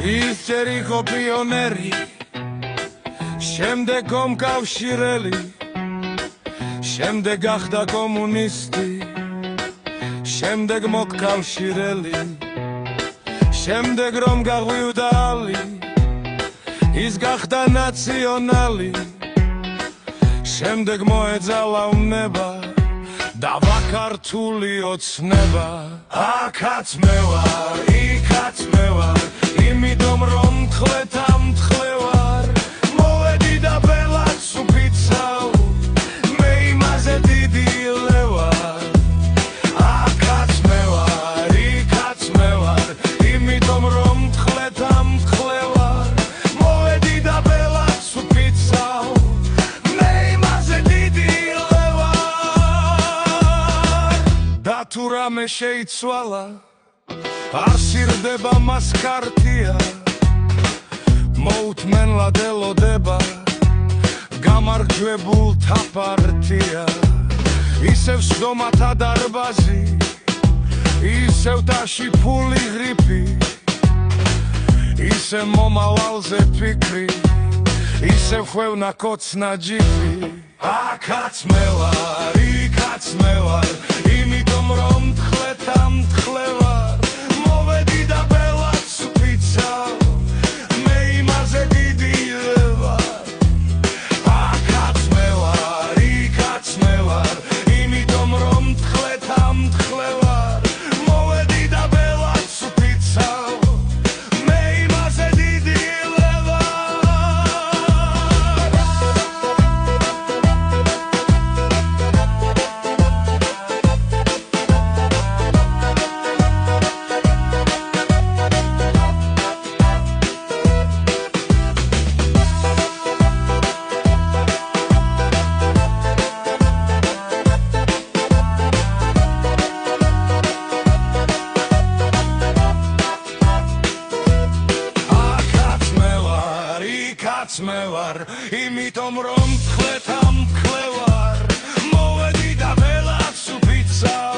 ის ჯერ იყო პიონერი, შემდეგ ომკავშირელი, შემდეგ გახდა კომუნისტი, შემდეგ მოკავშირელი, შემდეგ რომ გაღვივდა ალი, ის გახდა ნაციონალი, შემდეგ მოეძალა უნება და ვაქართული ოცნება. აქაც მე ვარ, იქაც მე ვარ, იმიტომ რომ მთხვეთ ამთხვევარ, მოვედი და ბელადს უფიცავ, მე იმაზე დიდი ლევარ. აქაც მე ვარ, იქაც მე ვარ, იმიტომ რომ მთხვეთ ამთხვევარ, მოვედი და ბელადს უფიცავ, მე იმაზე დიდი ლევარ. და თუ რამე შეიცვალა, არ სირდება მას ქართია, მოუთმენლად ელოდება გამარჯვებულთა პარტია. ისევ სდომათა დარბაზი, ისევ ტაში ფული ღრიფი, ისევ მომავალზე ფიქრი, ისევ ხვევნა კოცნა ჯიფი. აქაც მე ვარ, იქაც მე ვარ, იმიტომ რომ მთხვეთ ამთხვევარ, მოვედი და ბელადს უფიცავ, მე იმაზე დიდი ლევარ. აქაც მე ვარ, იქაც მე ვარ, იმიტომ რომ მთხვეთ ამთხვევარ, მოვედი და ბელადს უფიცავ, მე იმაზე დიდი იქაც მე ვარ, იმიტომ რომ მთხვეთ ამთხვევარ, მოვედი და ბელადს უფიცავ.